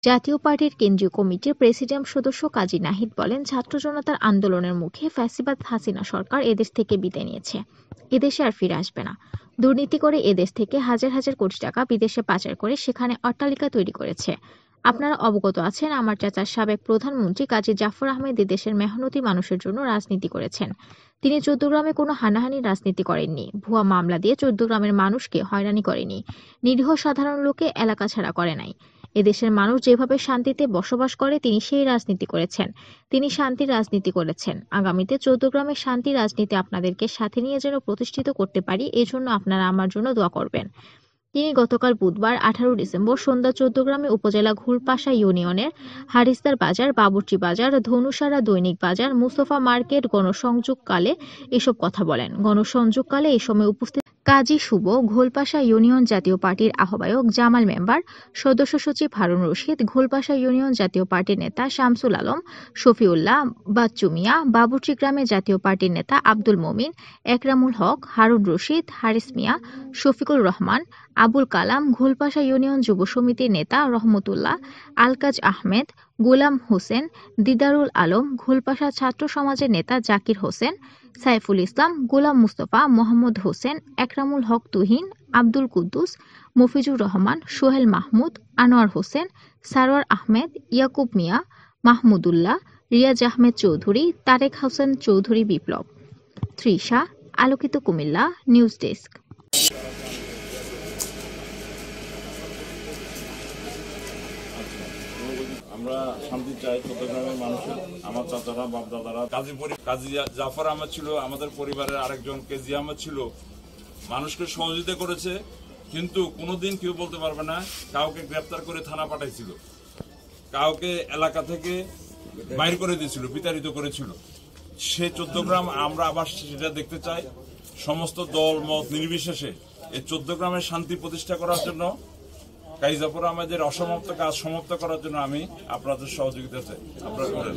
জাতীয় পার্টির কেন্দ্রীয় কমিটির প্রেসিডিয়াম সদস্য কাজী নাহিদ বলেন, ছাত্র জনতার আন্দোলনের মুখে ফ্যাসিবাদ হাসিনা সরকার এদেশ থেকে বিদায় নিয়েছে। এদেশে আর ফিরে আসবে না। দুর্নীতি করে এদেশ থেকে হাজার হাজার কোটি টাকা বিদেশে পাচার করে সেখানে অট্টালিকা তৈরি করেছে। আপনারা অবগত আছেন, আমার চাচার সাবেক প্রধানমন্ত্রী কাজী জাফর আহমেদ এদেশের মেহনতি মানুষের জন্য রাজনীতি করেছেন। তিনি চৌদ্দগ্রামে কোনো হানাহানির রাজনীতি করেননি, ভুয়া মামলা দিয়ে চৌদ্দগ্রামের মানুষকে হয়রানি করেনি, নিরীহ সাধারণ লোকে এলাকা ছাড়া করে নাই। এদেশের মানুষ যেভাবে শান্তিতে বসবাস করে তিনি সেই রাজনীতি করেছেন। তিনি শান্তির রাজনীতি করেছেন। আগামীতে চৌদ্দগ্রামের শান্তি রাজনীতি আপনাদেরকে সাথে নিয়ে যেন প্রতিষ্ঠিত করতে পারি, এজন্য আপনারা আমার জন্য দোয়া করবেন। তিনি গতকাল বুধবার 18 ডিসেম্বর সন্ধ্যা চৌদ্দগ্রামে উপজেলা ঘুলপাশা ইউনিয়নের হারিস্তার বাজার, বাবুর্চি বাজার, ধনুসারা দৈনিক বাজার, মুস্তফা মার্কেট গণসংযোগকালে এসব কথা বলেন। গণসংযোগকালে এ সময় উপস্থিত কাজী শুভ, ঘোলপাশা ইউনিয়ন জাতীয় পার্টির আহ্বায়ক জামাল মেম্বার, সদস্য সচিব হারুন রশিদ, ঘোলপাশা ইউনিয়ন জাতীয় পার্টির নেতা শামসুল আলম, শফিউল্লাহ, বাচ্চু মিয়া, বাবুর্চি গ্রামে জাতীয় পার্টির নেতা আব্দুল মমিন, একরামুল হক, হারুন রশিদ, হারিস মিয়া, শফিকুল রহমান, আবুল কালাম, ঘোলপাশা ইউনিয়ন যুব সমিতির নেতা রহমতুল্লাহ, আলকাজ আহমেদ, গোলাম হোসেন, দিদারুল আলম, ঘোলপাশা ছাত্র সমাজের নেতা জাকির হোসেন, সাইফুল ইসলাম, গোলাম মুস্তফা, মোহাম্মদ হোসেন, একরামুল হক তুহিন, আব্দুল কুদ্দুস, মফিজুর রহমান, সোহেল মাহমুদ, আনোয়ার হোসেন, সারোয়ার আহমেদ, ইয়াকুব মিয়া, মাহমুদুল্লাহ, রিয়াজ আহমেদ চৌধুরী, তারেক হোসেন চৌধুরী বিপ্লব। তৃষা, আলোকিত কুমিল্লা, নিউজ ডেস্ক। আমরা শান্তি চাই চট্টগ্রামের মানুষের। আমার চাচারা বাপদাদারা কাজী জাফর আহমেদ ছিল, আমাদের পরিবারের আরেকজন কেজি আহমেদ ছিল, মানুষকে সহযোগিতা করেছে, কিন্তু কোনোদিন কেউ বলতে পারবে না কাউকে গ্রেপ্তার করে থানা পাঠাইছিল, কাউকে এলাকা থেকে বাইর করে দিয়েছিল, বিতাড়িত করেছিল। সে চট্টগ্রাম আমরা আবার সেটা দেখতে চাই। সমস্ত দল মত নির্বিশেষে এই চট্টগ্রামের শান্তি প্রতিষ্ঠা করার জন্য কাজী জাফর আহমেদের অসমাপ্ত কাজ সমাপ্ত করার জন্য আমি আপনাদের সহযোগিতা চাই, আপনারা করেন।